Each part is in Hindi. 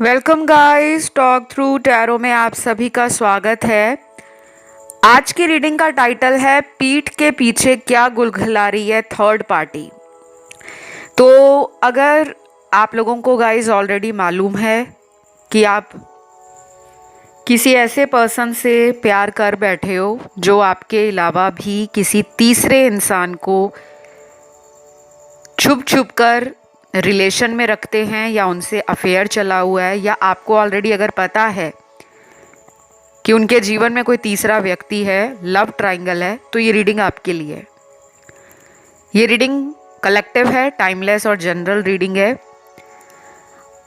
Welcome guys, talk through tarot में आप सभी का स्वागत है। आज की रीडिंग का टाइटल है पीठ के पीछे क्या गुलगुला रही है थर्ड पार्टी। तो अगर आप लोगों को गाइस ऑलरेडी मालूम है कि आप किसी ऐसे पर्सन से प्यार कर बैठे हो जो आपके अलावा भी किसी तीसरे इंसान को छुप छुप कर रिलेशन में रखते हैं या उनसे अफेयर चला हुआ है, या आपको ऑलरेडी अगर पता है कि उनके जीवन में कोई तीसरा व्यक्ति है, लव ट्रायंगल है, तो ये रीडिंग आपके लिए है। ये रीडिंग कलेक्टिव है, टाइमलेस और जनरल रीडिंग है।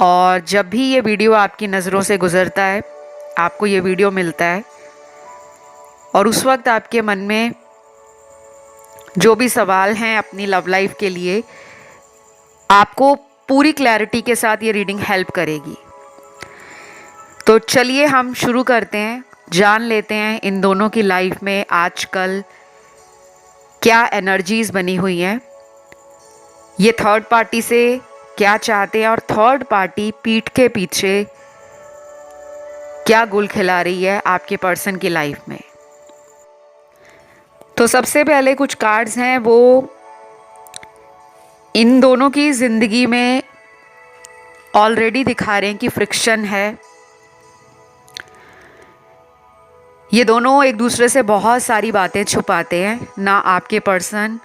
और जब भी ये वीडियो आपकी नज़रों से गुजरता है, आपको ये वीडियो मिलता है और उस वक्त आपके मन में जो भी सवाल हैं अपनी लव लाइफ के लिए, आपको पूरी क्लैरिटी के साथ ये रीडिंग हेल्प करेगी। तो चलिए हम शुरू करते हैं, जान लेते हैं इन दोनों की लाइफ में आजकल क्या एनर्जीज बनी हुई हैं, ये थर्ड पार्टी से क्या चाहते हैं और थर्ड पार्टी पीठ के पीछे क्या गुल खिला रही है आपके पर्सन की लाइफ में। तो सबसे पहले कुछ कार्ड्स हैं, वो इन दोनों की ज़िंदगी में ऑलरेडी दिखा रहे हैं कि फ्रिक्शन है। ये दोनों एक दूसरे से बहुत सारी बातें छुपाते हैं। ना आपके पर्सन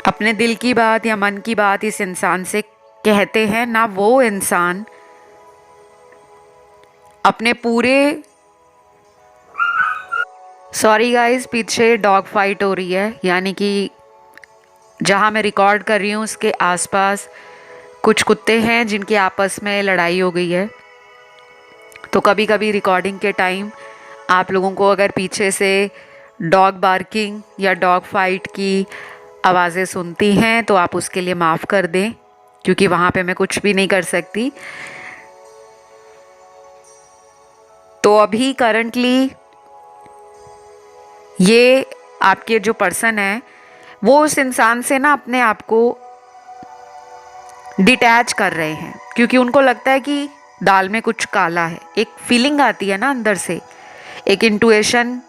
अपने दिल की बात या मन की बात इस इंसान से कहते हैं, ना वो इंसान अपने पूरे सॉरी गाइस, पीछे डॉग फाइट हो रही है, यानी कि जहाँ मैं रिकॉर्ड कर रही हूँ उसके आसपास कुछ कुत्ते हैं जिनकी आपस में लड़ाई हो गई है। तो कभी कभी रिकॉर्डिंग के टाइम आप लोगों को अगर पीछे से डॉग बार्किंग या डॉग फाइट की आवाज़ें सुनती हैं तो आप उसके लिए माफ़ कर दें, क्योंकि वहाँ पे मैं कुछ भी नहीं कर सकती। तो अभी करंटली ये आपके जो पर्सन है वो उस इंसान से ना अपने आप को डिटैच कर रहे हैं, क्योंकि उनको लगता है कि दाल में कुछ काला है। एक फीलिंग आती है ना अंदर से, एक इंट्यूशन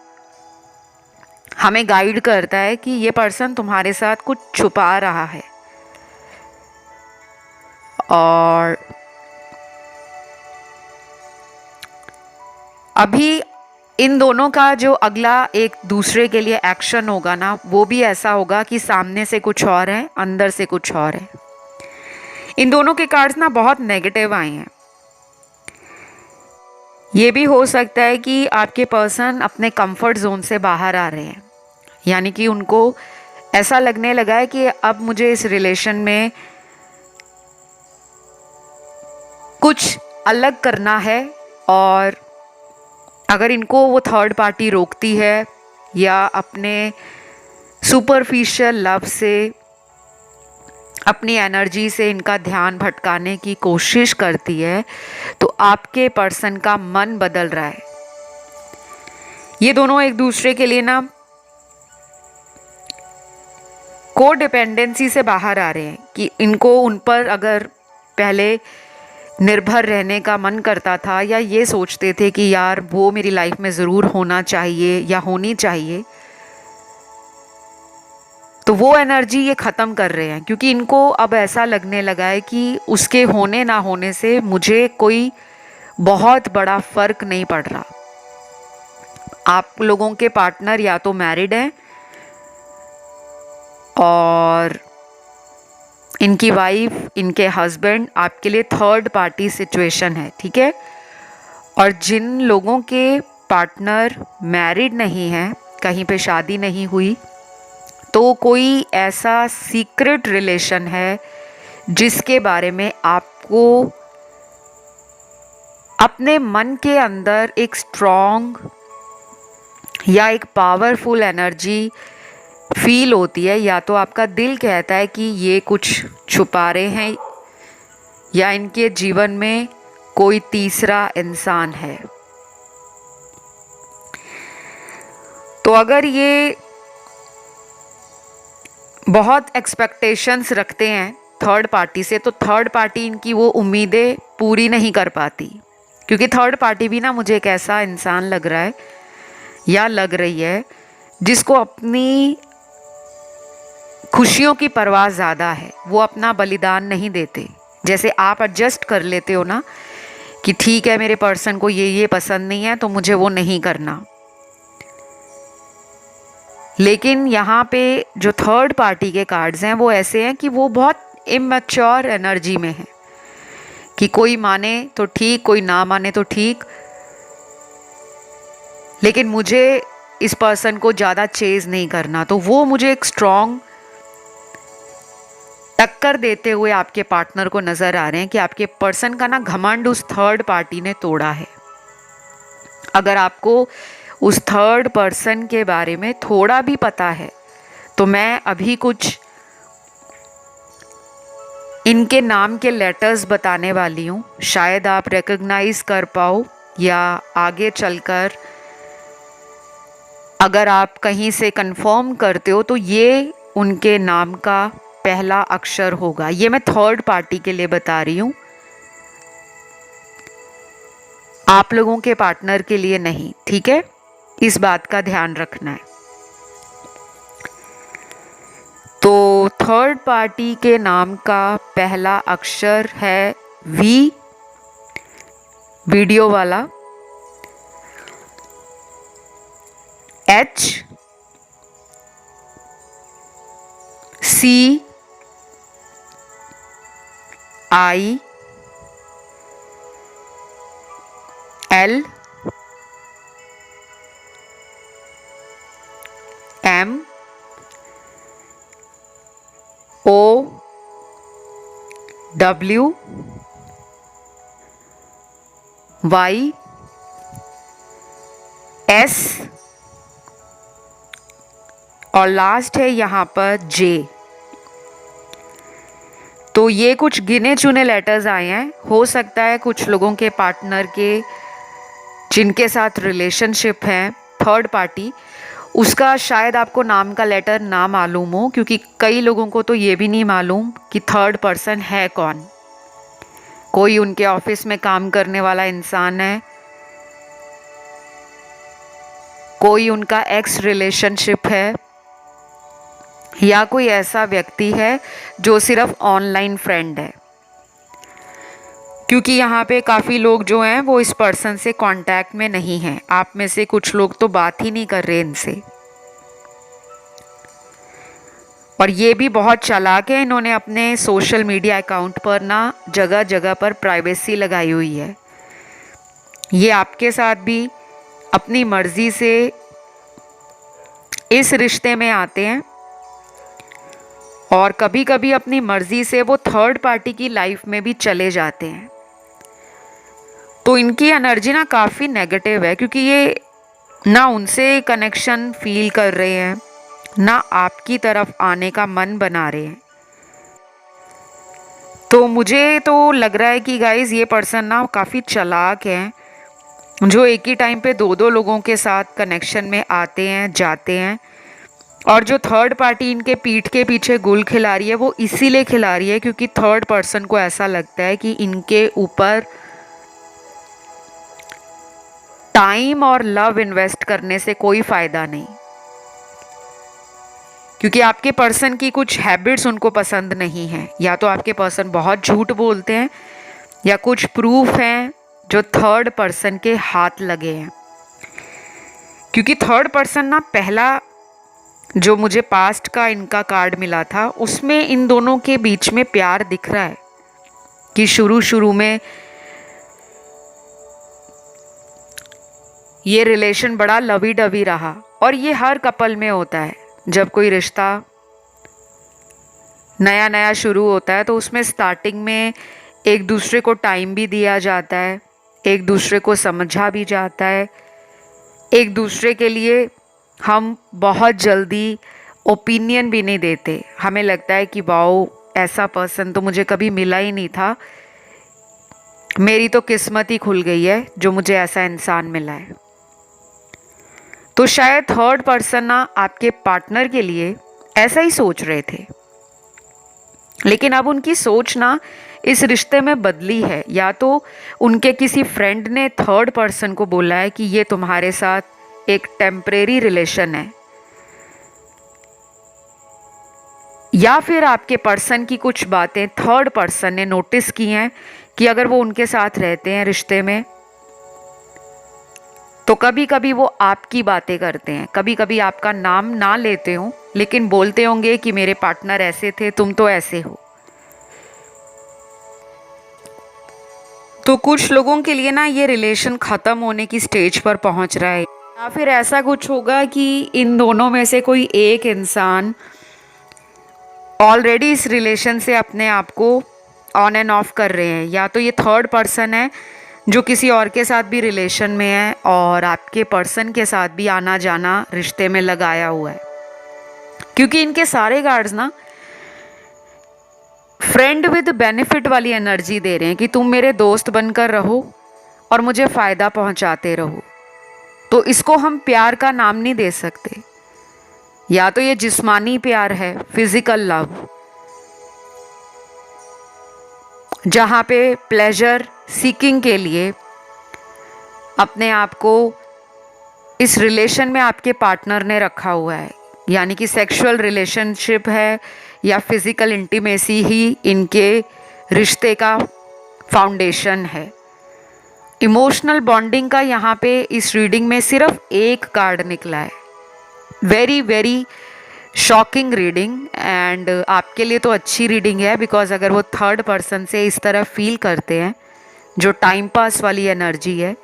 हमें गाइड करता है कि ये पर्सन तुम्हारे साथ कुछ छुपा रहा है। और अभी इन दोनों का जो अगला एक दूसरे के लिए एक्शन होगा ना, वो भी ऐसा होगा कि सामने से कुछ और है, अंदर से कुछ और है। इन दोनों के कार्ड्स ना बहुत नेगेटिव आए हैं। ये भी हो सकता है कि आपके पर्सन अपने कंफर्ट जोन से बाहर आ रहे हैं, यानी कि उनको ऐसा लगने लगा है कि अब मुझे इस रिलेशन में कुछ अलग करना है। और अगर इनको वो थर्ड पार्टी रोकती है या अपने सुपरफिशियल लव से, अपनी एनर्जी से इनका ध्यान भटकाने की कोशिश करती है, तो आपके पर्सन का मन बदल रहा है। ये दोनों एक दूसरे के लिए ना को डिपेंडेंसी से बाहर आ रहे हैं कि इनको उन पर अगर पहले निर्भर रहने का मन करता था या ये सोचते थे कि यार वो मेरी लाइफ में ज़रूर होना चाहिए या होनी चाहिए, तो वो एनर्जी ये ख़त्म कर रहे हैं, क्योंकि इनको अब ऐसा लगने लगा है कि उसके होने ना होने से मुझे कोई बहुत बड़ा फ़र्क नहीं पड़ रहा। आप लोगों के पार्टनर या तो मैरिड हैं और इनकी वाइफ, इनके हस्बैंड आपके लिए थर्ड पार्टी सिचुएशन है, ठीक है। और जिन लोगों के पार्टनर मैरिड नहीं हैं, कहीं पे शादी नहीं हुई, तो कोई ऐसा सीक्रेट रिलेशन है जिसके बारे में आपको अपने मन के अंदर एक स्ट्रॉन्ग या एक पावरफुल एनर्जी फील होती है। या तो आपका दिल कहता है कि ये कुछ छुपा रहे हैं या इनके जीवन में कोई तीसरा इंसान है। तो अगर ये बहुत एक्सपेक्टेशंस रखते हैं थर्ड पार्टी से, तो थर्ड पार्टी इनकी वो उम्मीदें पूरी नहीं कर पाती, क्योंकि थर्ड पार्टी भी ना मुझे एक ऐसा इंसान लग रहा है या लग रही है जिसको अपनी खुशियों की परवाह ज़्यादा है। वो अपना बलिदान नहीं देते। जैसे आप एडजस्ट कर लेते हो ना कि ठीक है मेरे पर्सन को ये पसंद नहीं है तो मुझे वो नहीं करना, लेकिन यहाँ पे जो थर्ड पार्टी के कार्ड्स हैं वो ऐसे हैं कि वो बहुत इमैच्योर एनर्जी में है कि कोई माने तो ठीक, कोई ना माने तो ठीक, लेकिन मुझे इस पर्सन को ज़्यादा चेज़ नहीं करना। तो वो मुझे एक स्ट्रॉन्ग टक्कर देते हुए आपके पार्टनर को नज़र आ रहे हैं कि आपके पर्सन का ना घमंड उस थर्ड पार्टी ने तोड़ा है। अगर आपको उस थर्ड पर्सन के बारे में थोड़ा भी पता है तो मैं अभी कुछ इनके नाम के लेटर्स बताने वाली हूँ, शायद आप रिकॉग्नाइज कर पाओ या आगे चलकर अगर आप कहीं से कंफर्म करते हो तो ये उनके नाम का पहला अक्षर होगा। ये मैं थर्ड पार्टी के लिए बता रही हूँ, आप लोगों के पार्टनर के लिए नहीं, ठीक है? इस बात का ध्यान रखना है। तो थर्ड पार्टी के नाम का पहला अक्षर है वी, वीडियो वाला, एच, सी, आई, एल, एम, ओ, डब्ल्यू, वाई, एस और लास्ट है यहाँ पर जे। तो ये कुछ गिने चुने लेटर्स आए हैं। हो सकता है कुछ लोगों के पार्टनर के जिनके साथ रिलेशनशिप है थर्ड पार्टी, उसका शायद आपको नाम का लेटर ना मालूम हो, क्योंकि कई लोगों को तो ये भी नहीं मालूम कि थर्ड पर्सन है कौन। कोई उनके ऑफिस में काम करने वाला इंसान है, कोई उनका एक्स रिलेशनशिप है, या कोई ऐसा व्यक्ति है जो सिर्फ ऑनलाइन फ्रेंड है, क्योंकि यहाँ पे काफ़ी लोग जो हैं वो इस पर्सन से कांटेक्ट में नहीं हैं। आप में से कुछ लोग तो बात ही नहीं कर रहे इनसे। और ये भी बहुत चालाक है, इन्होंने अपने सोशल मीडिया अकाउंट पर ना जगह जगह पर प्राइवेसी लगाई हुई है। ये आपके साथ भी अपनी मर्ज़ी से इस रिश्ते में आते हैं और कभी कभी अपनी मर्ज़ी से वो थर्ड पार्टी की लाइफ में भी चले जाते हैं। तो इनकी एनर्जी ना काफ़ी नेगेटिव है, क्योंकि ये ना उनसे कनेक्शन फील कर रहे हैं, ना आपकी तरफ आने का मन बना रहे हैं। तो मुझे तो लग रहा है कि गाइज़ ये पर्सन ना काफ़ी चालाक हैं, जो एक ही टाइम पे दो दो लोगों के साथ कनेक्शन में आते हैं जाते हैं। और जो थर्ड पार्टी इनके पीठ के पीछे गुल खिला रही है वो इसीलिए खिला रही है क्योंकि थर्ड पर्सन को ऐसा लगता है कि इनके ऊपर टाइम और लव इन्वेस्ट करने से कोई फ़ायदा नहीं, क्योंकि आपके पर्सन की कुछ हैबिट्स उनको पसंद नहीं है। या तो आपके पर्सन बहुत झूठ बोलते हैं या कुछ प्रूफ हैं जो थर्ड पर्सन के हाथ लगे हैं। क्योंकि थर्ड पर्सन ना पहला जो मुझे पास्ट का इनका कार्ड मिला था उसमें इन दोनों के बीच में प्यार दिख रहा है कि शुरू शुरू में ये रिलेशन बड़ा लवी डवी रहा। और ये हर कपल में होता है, जब कोई रिश्ता नया नया शुरू होता है तो उसमें स्टार्टिंग में एक दूसरे को टाइम भी दिया जाता है, एक दूसरे को समझा भी जाता है, एक दूसरे के लिए हम बहुत जल्दी ओपिनियन भी नहीं देते। हमें लगता है कि वाओ ऐसा पर्सन तो मुझे कभी मिला ही नहीं था, मेरी तो किस्मत ही खुल गई है जो मुझे ऐसा इंसान मिला है। तो शायद थर्ड पर्सन ना आपके पार्टनर के लिए ऐसा ही सोच रहे थे लेकिन अब उनकी सोच ना इस रिश्ते में बदली है। या तो उनके किसी फ्रेंड ने थर्ड पर्सन को बोला है कि ये तुम्हारे साथ एक टेम्परेरी रिलेशन है, या फिर आपके पर्सन की कुछ बातें थर्ड पर्सन ने नोटिस की हैं कि अगर वो उनके साथ रहते हैं रिश्ते में तो कभी कभी वो आपकी बातें करते हैं। कभी कभी आपका नाम ना लेते हो लेकिन बोलते होंगे कि मेरे पार्टनर ऐसे थे, तुम तो ऐसे हो। तो कुछ लोगों के लिए ना ये रिलेशन ख़त्म होने की स्टेज पर पहुंच रहा है, या फिर ऐसा कुछ होगा कि इन दोनों में से कोई एक इंसान ऑलरेडी इस रिलेशन से अपने आप को ऑन एंड ऑफ कर रहे हैं। या तो ये थर्ड पर्सन है जो किसी और के साथ भी रिलेशन में है और आपके पर्सन के साथ भी आना जाना रिश्ते में लगाया हुआ है, क्योंकि इनके सारे कार्ड्स ना फ्रेंड विद बेनिफिट वाली एनर्जी दे रहे हैं कि तुम मेरे दोस्त बनकर रहो और मुझे फ़ायदा पहुंचाते रहो। तो इसको हम प्यार का नाम नहीं दे सकते। या तो ये जिस्मानी प्यार है, फिजिकल लव, जहाँ पे प्लेजर सीकिंग के लिए अपने आप को इस रिलेशन में आपके पार्टनर ने रखा हुआ है, यानी कि सेक्सुअल रिलेशनशिप है या फिजिकल इंटीमेसी ही इनके रिश्ते का फाउंडेशन है। इमोशनल बॉन्डिंग का यहाँ पे इस रीडिंग में सिर्फ एक कार्ड निकला है। Very very shocking reading, and आपके लिए तो अच्छी रीडिंग है बिकॉज अगर वो थर्ड पर्सन से इस तरह फील करते हैं जो टाइम पास वाली एनर्जी है,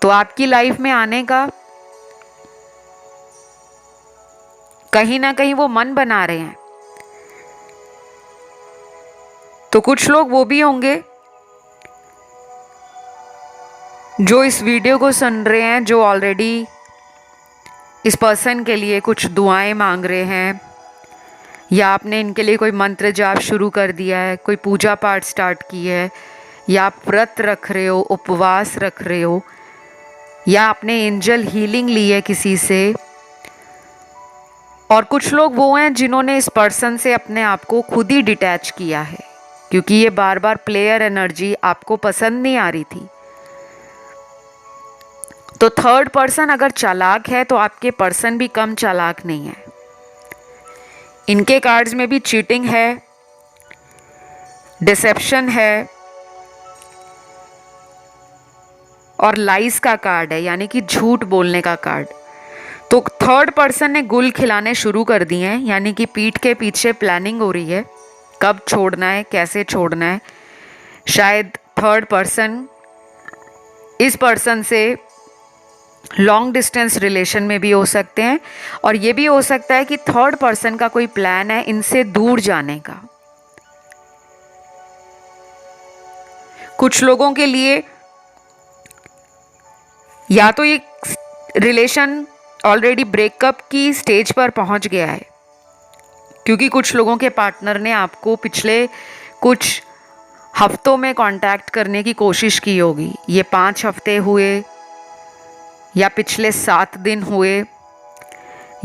तो आपकी लाइफ में आने का कहीं ना कहीं वो मन बना रहे हैं। तो कुछ लोग वो भी होंगे जो इस वीडियो को सुन रहे हैं, जो ऑलरेडी इस पर्सन के लिए कुछ दुआएं मांग रहे हैं, या आपने इनके लिए कोई मंत्र जाप शुरू कर दिया है, कोई पूजा पाठ स्टार्ट की है, या आप व्रत रख रहे हो, उपवास रख रहे हो, या आपने एंजल हीलिंग ली है किसी से। और कुछ लोग वो हैं जिन्होंने इस पर्सन से अपने आप को खुद ही डिटैच किया है, क्योंकि ये बार बार प्लेयर एनर्जी आपको पसंद नहीं आ रही थी। तो थर्ड पर्सन अगर चालाक है तो आपके पर्सन भी कम चालाक नहीं है। इनके कार्ड्स में भी चीटिंग है, डिसेप्शन है और लाइस का कार्ड है, यानी कि झूठ बोलने का कार्ड। तो थर्ड पर्सन ने गुल खिलाने शुरू कर दिए हैं, यानी कि पीठ के पीछे प्लानिंग हो रही है कब छोड़ना है, कैसे छोड़ना है। शायद थर्ड पर्सन इस पर्सन से लॉन्ग डिस्टेंस रिलेशन में भी हो सकते हैं, और ये भी हो सकता है कि थर्ड पर्सन का कोई प्लान है इनसे दूर जाने का। कुछ लोगों के लिए या तो ये रिलेशन ऑलरेडी ब्रेकअप की स्टेज पर पहुंच गया है, क्योंकि कुछ लोगों के पार्टनर ने आपको पिछले कुछ हफ्तों में कांटेक्ट करने की कोशिश की होगी। ये 5 हफ्ते हुए, या पिछले 7 दिन हुए,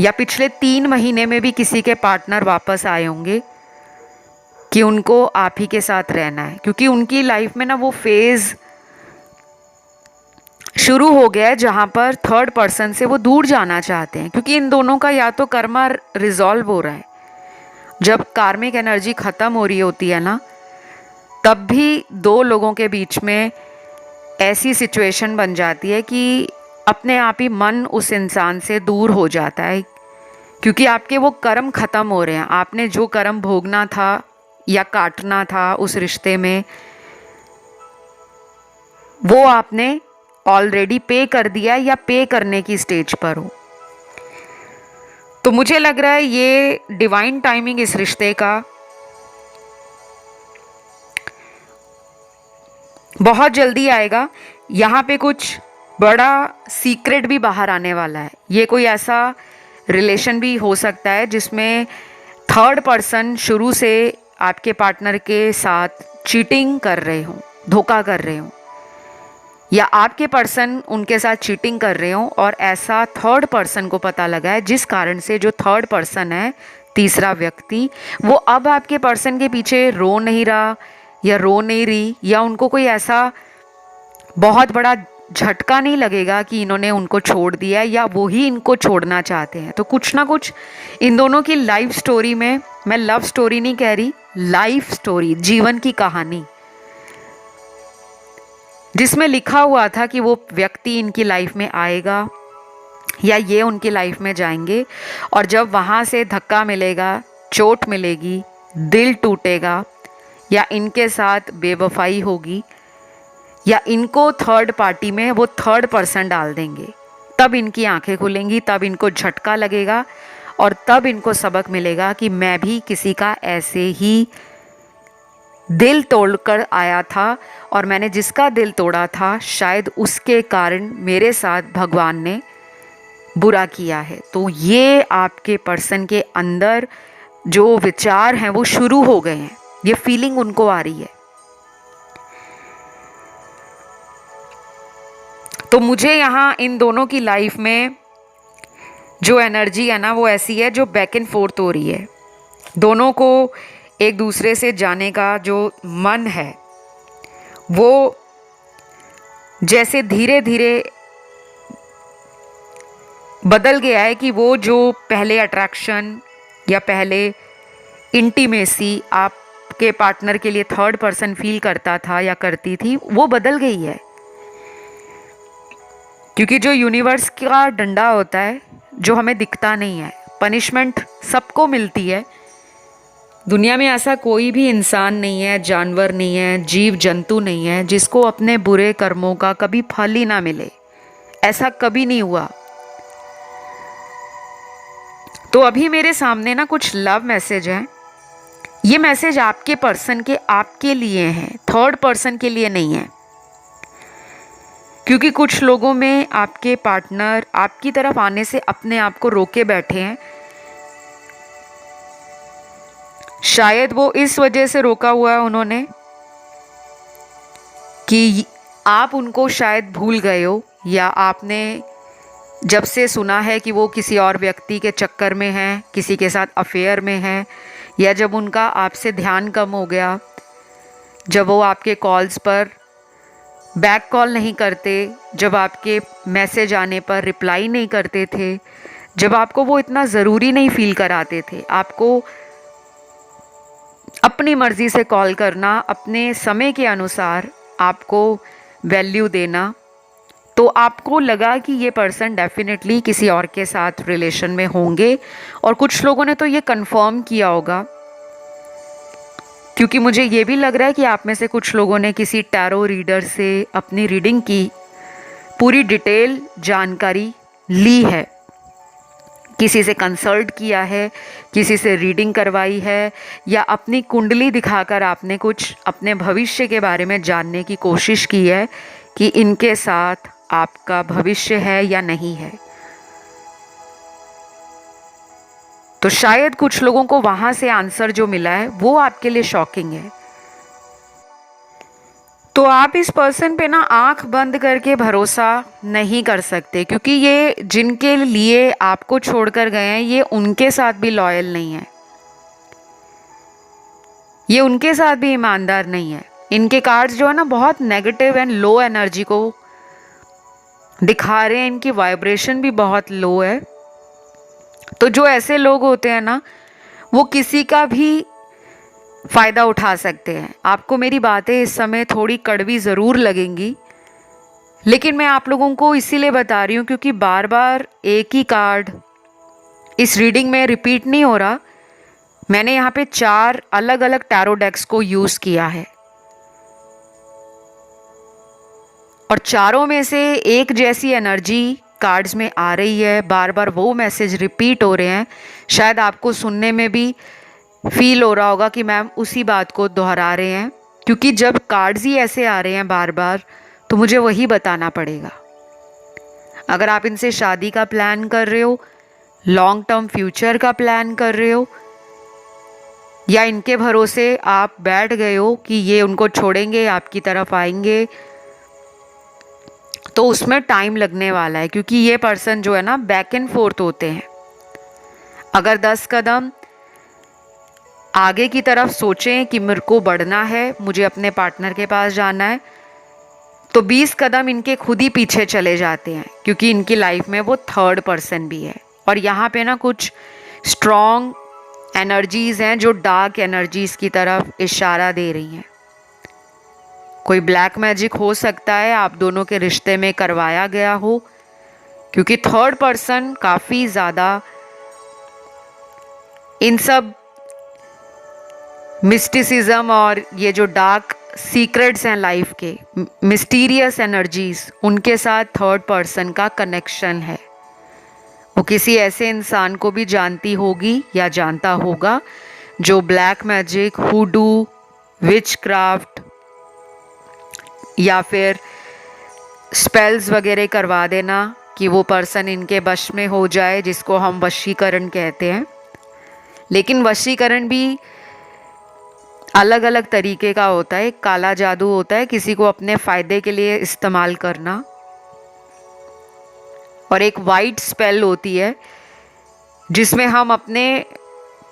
या पिछले 3 महीने में भी किसी के पार्टनर वापस आए होंगे कि उनको आप ही के साथ रहना है, क्योंकि उनकी लाइफ में ना वो फेज़ शुरू हो गया है जहाँ पर थर्ड पर्सन से वो दूर जाना चाहते हैं, क्योंकि इन दोनों का या तो कर्मा रिजॉल्व हो रहा है। जब कार्मिक एनर्जी ख़त्म हो रही होती है ना, तब भी 2 लोगों के बीच में ऐसी सिचुएशन बन जाती है कि अपने आप ही मन उस इंसान से दूर हो जाता है, क्योंकि आपके वो कर्म ख़त्म हो रहे हैं। आपने जो कर्म भोगना था या काटना था उस रिश्ते में, वो आपने ऑलरेडी पे कर दिया या पे करने की स्टेज पर हो। तो मुझे लग रहा है ये डिवाइन टाइमिंग इस रिश्ते का बहुत जल्दी आएगा। यहाँ पे कुछ बड़ा सीक्रेट भी बाहर आने वाला है। ये कोई ऐसा रिलेशन भी हो सकता है जिसमें थर्ड पर्सन शुरू से आपके पार्टनर के साथ चीटिंग कर रहे हो, धोखा कर रहे हो, या आपके पर्सन उनके साथ चीटिंग कर रहे हो और ऐसा थर्ड पर्सन को पता लगा है, जिस कारण से जो थर्ड पर्सन है, तीसरा व्यक्ति, वो अब आपके पर्सन के पीछे रो नहीं रहा या रो नहीं रही, या उनको कोई ऐसा बहुत बड़ा झटका नहीं लगेगा कि इन्होंने उनको छोड़ दिया है या वो ही इनको छोड़ना चाहते हैं। तो कुछ ना कुछ इन दोनों की लाइफ स्टोरी में, मैं लव स्टोरी नहीं कह रही, लाइफ स्टोरी, जीवन की कहानी, जिसमें लिखा हुआ था कि वो व्यक्ति इनकी लाइफ में आएगा या ये उनकी लाइफ में जाएंगे, और जब वहाँ से धक्का मिलेगा, चोट मिलेगी, दिल टूटेगा, या इनके साथ बेवफाई होगी, या इनको थर्ड पार्टी में वो थर्ड पर्सन डाल देंगे, तब इनकी आंखें खुलेंगी, तब इनको झटका लगेगा और तब इनको सबक मिलेगा कि मैं भी किसी का ऐसे ही दिल तोड़कर आया था, और मैंने जिसका दिल तोड़ा था शायद उसके कारण मेरे साथ भगवान ने बुरा किया है। तो ये आपके पर्सन के अंदर जो विचार हैं वो शुरू हो गए हैं, ये फीलिंग उनको आ रही है। तो मुझे यहाँ इन दोनों की लाइफ में जो एनर्जी है ना, वो ऐसी है जो बैक एंड फोर्थ हो रही है। दोनों को एक दूसरे से जाने का जो मन है वो जैसे धीरे धीरे बदल गया है, कि वो जो पहले अट्रैक्शन या पहले इंटीमेसी आपके पार्टनर के लिए थर्ड पर्सन फील करता था या करती थी, वो बदल गई है। क्योंकि जो यूनिवर्स का डंडा होता है जो हमें दिखता नहीं है, पनिशमेंट सबको मिलती है। दुनिया में ऐसा कोई भी इंसान नहीं है, जानवर नहीं है, जीव जंतु नहीं है जिसको अपने बुरे कर्मों का कभी फल ही ना मिले। ऐसा कभी नहीं हुआ। तो अभी मेरे सामने ना कुछ लव मैसेज हैं। ये मैसेज आपके पर्सन के आपके लिए हैं, थर्ड पर्सन के लिए नहीं है। क्योंकि कुछ लोगों में आपके पार्टनर आपकी तरफ आने से अपने आप को रोके बैठे हैं। शायद वो इस वजह से रोका हुआ है उन्होंने कि आप उनको शायद भूल गए हो, या आपने जब से सुना है कि वो किसी और व्यक्ति के चक्कर में हैं, किसी के साथ अफेयर में हैं, या जब उनका आपसे ध्यान कम हो गया, जब वो आपके कॉल्स पर बैक कॉल नहीं करते, जब आपके मैसेज आने पर रिप्लाई नहीं करते थे, जब आपको वो इतना ज़रूरी नहीं फील कराते थे, आपको अपनी मर्ज़ी से कॉल करना, अपने समय के अनुसार आपको वैल्यू देना, तो आपको लगा कि ये पर्सन डेफिनेटली किसी और के साथ रिलेशन में होंगे। और कुछ लोगों ने तो ये कंफर्म किया होगा, क्योंकि मुझे ये भी लग रहा है कि आप में से कुछ लोगों ने किसी टैरो रीडर से अपनी रीडिंग की पूरी डिटेल जानकारी ली है, किसी से कंसल्ट किया है, किसी से रीडिंग करवाई है, या अपनी कुंडली दिखाकर आपने कुछ अपने भविष्य के बारे में जानने की कोशिश की है कि इनके साथ आपका भविष्य है या नहीं है। तो शायद कुछ लोगों को वहां से आंसर जो मिला है वो आपके लिए शॉकिंग है। तो आप इस पर्सन पे ना आंख बंद करके भरोसा नहीं कर सकते, क्योंकि ये जिनके लिए आपको छोड़कर गए हैं ये उनके साथ भी लॉयल नहीं है, ये उनके साथ भी ईमानदार नहीं है। इनके कार्ड्स जो है ना बहुत नेगेटिव एंड लो एनर्जी को दिखा रहे हैं, इनकी वाइब्रेशन भी बहुत लो है। तो जो ऐसे लोग होते हैं ना वो किसी का भी फ़ायदा उठा सकते हैं। आपको मेरी बातें इस समय थोड़ी कड़वी ज़रूर लगेंगी, लेकिन मैं आप लोगों को इसीलिए बता रही हूँ क्योंकि बार बार एक ही कार्ड इस रीडिंग में रिपीट नहीं हो रहा। मैंने यहाँ पे 4 अलग अलग टैरो डेक्स को यूज़ किया है और चारों में से एक जैसी एनर्जी कार्ड्स में आ रही है, बार बार वो मैसेज रिपीट हो रहे हैं। शायद आपको सुनने में भी फील हो रहा होगा कि मैम उसी बात को दोहरा रहे हैं, क्योंकि जब कार्ड्स ही ऐसे आ रहे हैं बार बार तो मुझे वही बताना पड़ेगा। अगर आप इनसे शादी का प्लान कर रहे हो, लॉन्ग टर्म फ्यूचर का प्लान कर रहे हो, या इनके भरोसे आप बैठ गए हो कि ये उनको छोड़ेंगे आपकी तरफ आएंगे, तो उसमें टाइम लगने वाला है, क्योंकि ये पर्सन जो है ना बैक एंड फोर्थ होते हैं। अगर 10 कदम आगे की तरफ सोचें कि मेरे को बढ़ना है, मुझे अपने पार्टनर के पास जाना है, तो 20 कदम इनके खुद ही पीछे चले जाते हैं, क्योंकि इनकी लाइफ में वो थर्ड पर्सन भी है। और यहाँ पे ना कुछ स्ट्रॉन्ग एनर्जीज हैं जो डार्क एनर्जीज की तरफ इशारा दे रही हैं। कोई ब्लैक मैजिक हो सकता है आप दोनों के रिश्ते में करवाया गया हो, क्योंकि थर्ड पर्सन काफ़ी ज़्यादा इन सब मिस्टिसिज्म और ये जो डार्क सीक्रेट्स हैं लाइफ के, मिस्टीरियस एनर्जीज, उनके साथ थर्ड पर्सन का कनेक्शन है। वो किसी ऐसे इंसान को भी जानती होगी या जानता होगा जो ब्लैक मैजिक, हुडू, विच क्राफ्ट या फिर स्पेल्स वगैरह करवा देना कि वो पर्सन इनके वश में हो जाए, जिसको हम वशीकरण कहते हैं। लेकिन वशीकरण भी अलग अलग तरीके का होता है। एक काला जादू होता है, किसी को अपने फ़ायदे के लिए इस्तेमाल करना, और एक वाइट स्पेल होती है जिसमें हम अपने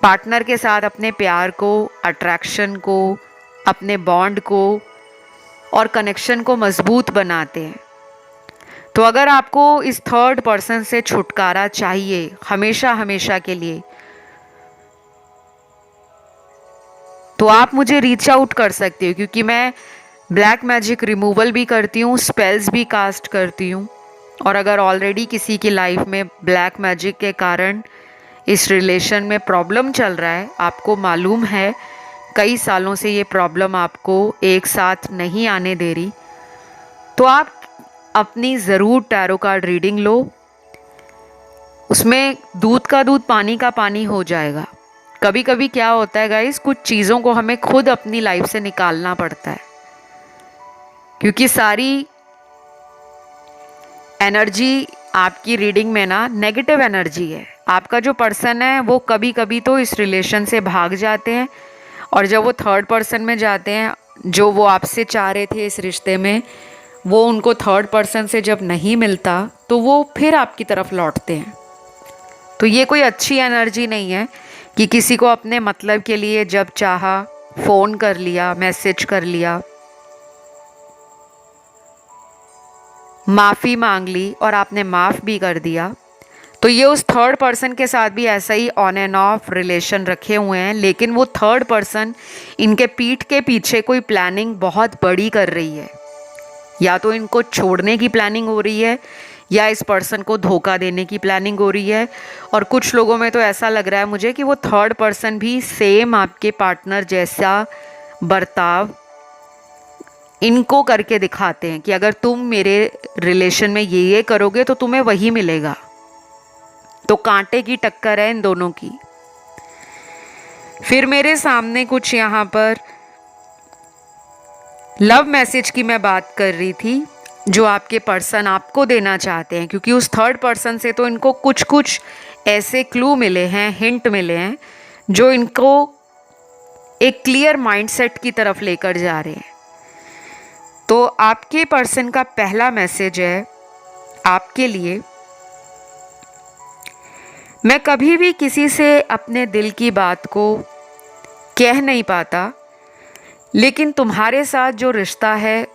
पार्टनर के साथ अपने प्यार को, अट्रैक्शन को, अपने बॉन्ड को और कनेक्शन को मजबूत बनाते हैं। तो अगर आपको इस थर्ड पर्सन से छुटकारा चाहिए हमेशा हमेशा के लिए, तो आप मुझे रीच आउट कर सकते हो, क्योंकि मैं ब्लैक मैजिक रिमूवल भी करती हूँ, स्पेल्स भी कास्ट करती हूँ। और अगर ऑलरेडी किसी की लाइफ में ब्लैक मैजिक के कारण इस रिलेशन में प्रॉब्लम चल रहा है, आपको मालूम है कई सालों से ये प्रॉब्लम आपको एक साथ नहीं आने दे रही, तो आप अपनी ज़रूर टैरो कार्ड रीडिंग लो। उसमें दूध का दूध, पानी का पानी हो जाएगा। कभी कभी क्या होता है गाइस, कुछ चीज़ों को हमें खुद अपनी लाइफ से निकालना पड़ता है, क्योंकि सारी एनर्जी आपकी रीडिंग में ना नेगेटिव एनर्जी है। आपका जो पर्सन है वो कभी कभी तो इस रिलेशन से भाग जाते हैं, और जब वो थर्ड पर्सन में जाते हैं, जो वो आपसे चाह रहे थे इस रिश्ते में, वो उनको थर्ड पर्सन से जब नहीं मिलता तो वो फिर आपकी तरफ लौटते हैं। तो ये कोई अच्छी एनर्जी नहीं है कि किसी को अपने मतलब के लिए जब चाहा फ़ोन कर लिया, मैसेज कर लिया, माफ़ी मांग ली और आपने माफ़ भी कर दिया। तो ये उस थर्ड पर्सन के साथ भी ऐसा ही ऑन एंड ऑफ रिलेशन रखे हुए हैं, लेकिन वो थर्ड पर्सन इनके पीठ के पीछे कोई प्लानिंग बहुत बड़ी कर रही है। या तो इनको छोड़ने की प्लानिंग हो रही है, या इस पर्सन को धोखा देने की प्लानिंग हो रही है। और कुछ लोगों में तो ऐसा लग रहा है मुझे कि वो थर्ड पर्सन भी सेम आपके पार्टनर जैसा बर्ताव इनको करके दिखाते हैं कि अगर तुम मेरे रिलेशन में ये करोगे तो तुम्हें वही मिलेगा। तो कांटे की टक्कर है इन दोनों की। फिर मेरे सामने कुछ यहाँ पर लव मैसेज की मैं बात कर रही थी, जो आपके पर्सन आपको देना चाहते हैं, क्योंकि उस थर्ड पर्सन से तो इनको कुछ कुछ ऐसे क्लू मिले हैं, हिंट मिले हैं, जो इनको एक क्लियर माइंडसेट की तरफ लेकर जा रहे हैं। तो आपके पर्सन का पहला मैसेज है आपके लिए, मैं कभी भी किसी से अपने दिल की बात को कह नहीं पाता, लेकिन तुम्हारे साथ जो रिश्ता है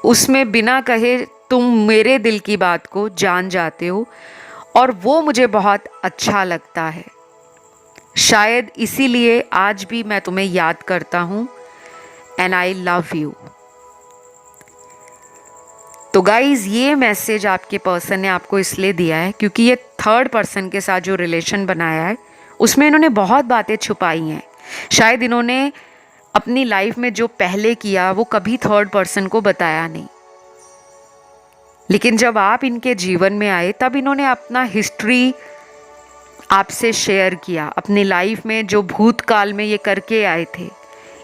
उसमें बिना कहे तुम मेरे दिल की बात को जान जाते हो, और वो मुझे बहुत अच्छा लगता है। शायद इसीलिए आज भी मैं तुम्हें याद करता हूँ, एंड आई लव यू। तो गाइज़, ये मैसेज आपके पर्सन ने आपको इसलिए दिया है क्योंकि ये थर्ड पर्सन के साथ जो रिलेशन बनाया है उसमें इन्होंने बहुत बातें छुपाई हैं। शायद इन्होंने अपनी लाइफ में जो पहले किया वो कभी थर्ड पर्सन को बताया नहीं, लेकिन जब आप इनके जीवन में आए तब इन्होंने अपना हिस्ट्री आपसे शेयर किया। अपनी लाइफ में जो भूतकाल में ये करके आए थे,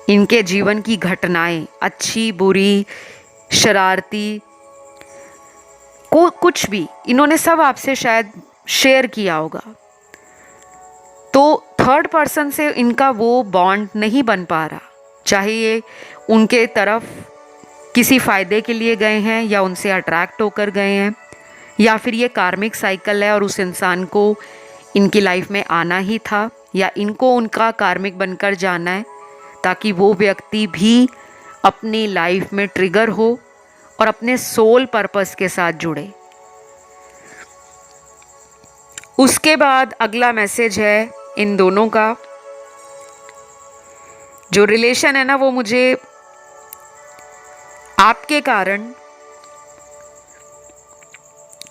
इनके जीवन की घटनाएं, अच्छी बुरी, शरारती, कुछ भी, इन्होंने सब आपसे शायद शेयर किया होगा। तो थर्ड पर्सन से इनका वो बॉन्ड नहीं बन पा रहा, चाहे ये उनके तरफ किसी फ़ायदे के लिए गए हैं या उनसे अट्रैक्ट होकर गए हैं, या फिर ये कार्मिक साइकिल है और उस इंसान को इनकी लाइफ में आना ही था, या इनको उनका कार्मिक बनकर जाना है ताकि वो व्यक्ति भी अपनी लाइफ में ट्रिगर हो और अपने सोल पर्पस के साथ जुड़े। उसके बाद अगला मैसेज है इन दोनों का। जो रिलेशन है ना, वो मुझे आपके कारण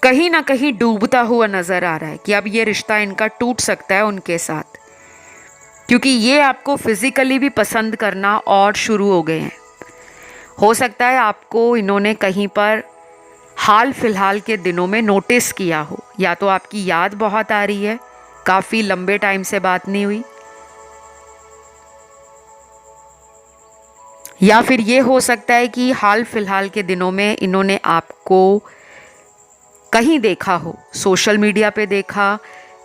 कहीं ना कहीं डूबता हुआ नजर आ रहा है कि अब ये रिश्ता इनका टूट सकता है उनके साथ, क्योंकि ये आपको फिजिकली भी पसंद करना और शुरू हो गए हैं। हो सकता है आपको इन्होंने कहीं पर हाल फिलहाल के दिनों में नोटिस किया हो, या तो आपकी याद बहुत आ रही है, काफ़ी लंबे टाइम से बात नहीं हुई, या फिर ये हो सकता है कि हाल फिलहाल के दिनों में इन्होंने आपको कहीं देखा हो, सोशल मीडिया पे देखा,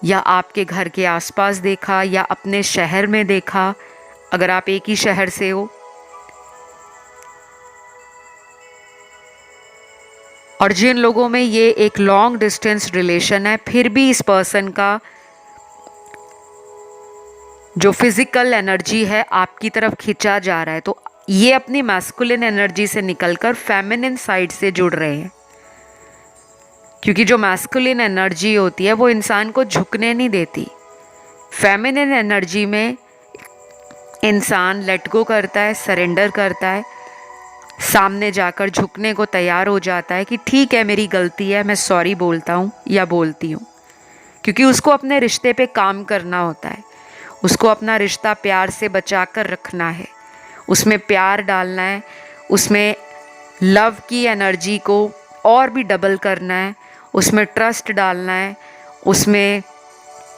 या आपके घर के आसपास देखा, या अपने शहर में देखा, अगर आप एक ही शहर से हो। और जिन लोगों में ये एक लॉन्ग डिस्टेंस रिलेशन है, फिर भी इस पर्सन का जो फिजिकल एनर्जी है आपकी तरफ खिंचा जा रहा है, तो ये अपनी मैस्कुलिन एनर्जी से निकलकर फेमिनिन साइड से जुड़ रहे हैं, क्योंकि जो मैस्कुलिन एनर्जी होती है वो इंसान को झुकने नहीं देती। फेमिनिन एनर्जी में इंसान लेट गो करता है, सरेंडर करता है, सामने जाकर झुकने को तैयार हो जाता है कि ठीक है मेरी गलती है, मैं सॉरी बोलता हूँ या बोलती हूँ, क्योंकि उसको अपने रिश्ते पे काम करना होता है, उसको अपना रिश्ता प्यार से बचा कर रखना है, उसमें प्यार डालना है, उसमें लव की एनर्जी को और भी डबल करना है, उसमें ट्रस्ट डालना है, उसमें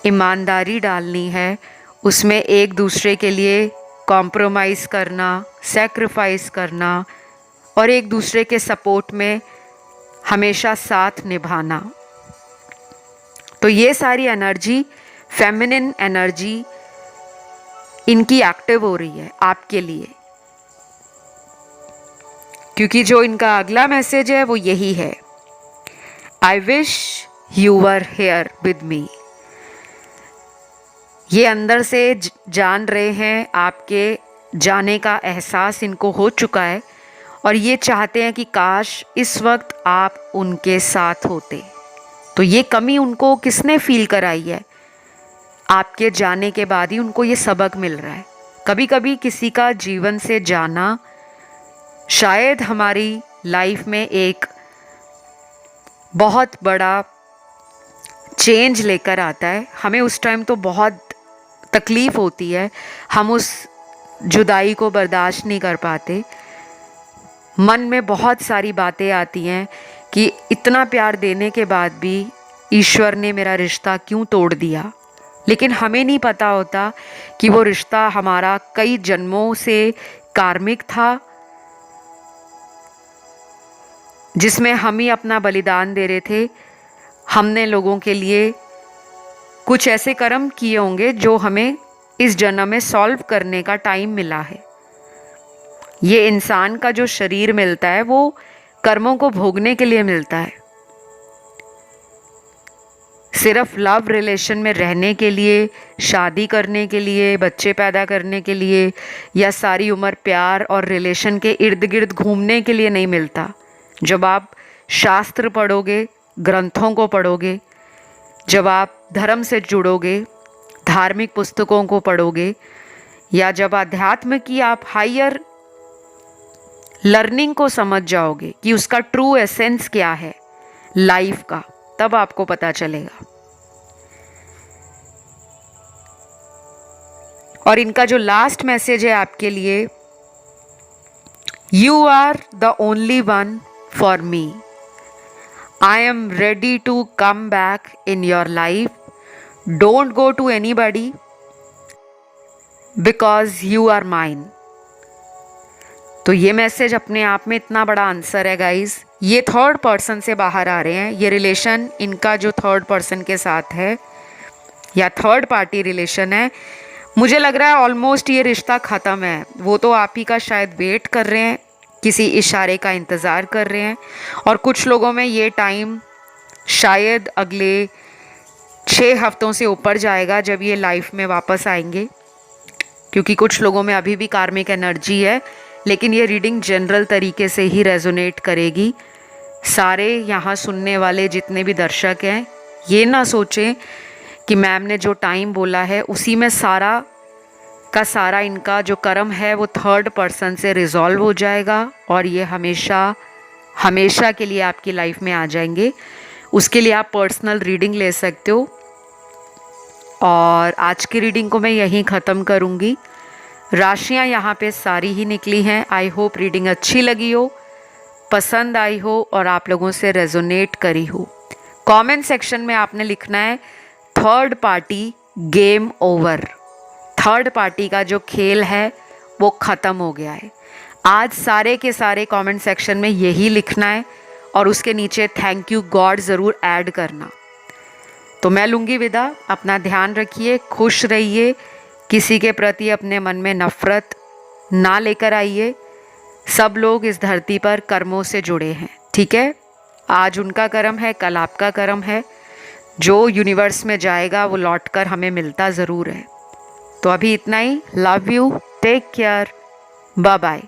ईमानदारी डालनी है, उसमें एक दूसरे के लिए कॉम्प्रोमाइज़ करना, सैक्रिफाइस करना, और एक दूसरे के सपोर्ट में हमेशा साथ निभाना। तो ये सारी एनर्जी, फेमिनिन एनर्जी इनकी एक्टिव हो रही है आपके लिए, क्योंकि जो इनका अगला मैसेज है वो यही है, I wish you were here with me. ये अंदर से जान रहे हैं, आपके जाने का एहसास इनको हो चुका है, और ये चाहते हैं कि काश इस वक्त आप उनके साथ होते। तो ये कमी उनको किसने फील कराई है? आपके जाने के बाद ही उनको ये सबक मिल रहा है। कभी कभी किसी का जीवन से जाना शायद हमारी लाइफ में एक बहुत बड़ा चेंज लेकर आता है। हमें उस टाइम तो बहुत तकलीफ़ होती है, हम उस जुदाई को बर्दाश्त नहीं कर पाते, मन में बहुत सारी बातें आती हैं कि इतना प्यार देने के बाद भी ईश्वर ने मेरा रिश्ता क्यों तोड़ दिया। लेकिन हमें नहीं पता होता कि वो रिश्ता हमारा कई जन्मों से कार्मिक था, जिसमें हम ही अपना बलिदान दे रहे थे। हमने लोगों के लिए कुछ ऐसे कर्म किए होंगे जो हमें इस जन्म में सॉल्व करने का टाइम मिला है। ये इंसान का जो शरीर मिलता है वो कर्मों को भोगने के लिए मिलता है, सिर्फ लव रिलेशन में रहने के लिए, शादी करने के लिए, बच्चे पैदा करने के लिए, या सारी उम्र प्यार और रिलेशन के इर्द गिर्द घूमने के लिए नहीं मिलता। जब आप शास्त्र पढ़ोगे, ग्रंथों को पढ़ोगे, जब आप धर्म से जुड़ोगे, धार्मिक पुस्तकों को पढ़ोगे, या जब अध्यात्म की आप हायर लर्निंग को समझ जाओगे कि उसका ट्रू एसेंस क्या है लाइफ का, तब आपको पता चलेगा। और इनका जो लास्ट मैसेज है आपके लिए, you are the only one for me, I am ready to come back in your life, don't go to anybody because you are mine. तो ये मैसेज अपने आप में इतना बड़ा आंसर है गाइज। ये थर्ड पर्सन से बाहर आ रहे हैं। ये रिलेशन इनका जो थर्ड पर्सन के साथ है या थर्ड पार्टी रिलेशन है, मुझे लग रहा है ऑलमोस्ट ये रिश्ता ख़त्म है। वो तो आप ही का शायद वेट कर रहे हैं किसी इशारे का इंतज़ार कर रहे हैं। और कुछ लोगों में ये टाइम शायद अगले 6 हफ्तों से ऊपर जाएगा जब ये लाइफ में वापस आएंगे, क्योंकि कुछ लोगों में अभी भी कार्मिक एनर्जी है। लेकिन ये रीडिंग जनरल तरीके से ही रेजोनेट करेगी। सारे यहाँ सुनने वाले जितने भी दर्शक हैं, ये ना सोचें कि मैम ने जो टाइम बोला है उसी में सारा का सारा इनका जो कर्म है वो थर्ड पर्सन से रिजॉल्व हो जाएगा और ये हमेशा हमेशा के लिए आपकी लाइफ में आ जाएंगे। उसके लिए आप पर्सनल रीडिंग ले सकते हो। और आज की रीडिंग को मैं यहीं ख़त्म करूँगी। राशियाँ यहाँ पे सारी ही निकली हैं। आई होप रीडिंग अच्छी लगी हो, पसंद आई हो और आप लोगों से रेजोनेट करी हो। कमेंट सेक्शन में आपने लिखना है third party game over. Third party का जो खेल है वो ख़त्म हो गया है। आज सारे के सारे कमेंट सेक्शन में यही लिखना है और उसके नीचे थैंक यू गॉड ज़रूर ऐड करना। तो मैं लूँगी विदा। अपना ध्यान रखिए, खुश रहिए, किसी के प्रति अपने मन में नफ़रत ना लेकर आइए। सब लोग इस धरती पर कर्मों से जुड़े हैं, ठीक है। आज उनका कर्म है, कल आपका कर्म है। जो यूनिवर्स में जाएगा वो लौटकर हमें मिलता ज़रूर है। तो अभी इतना ही। Love you, take care, bye bye.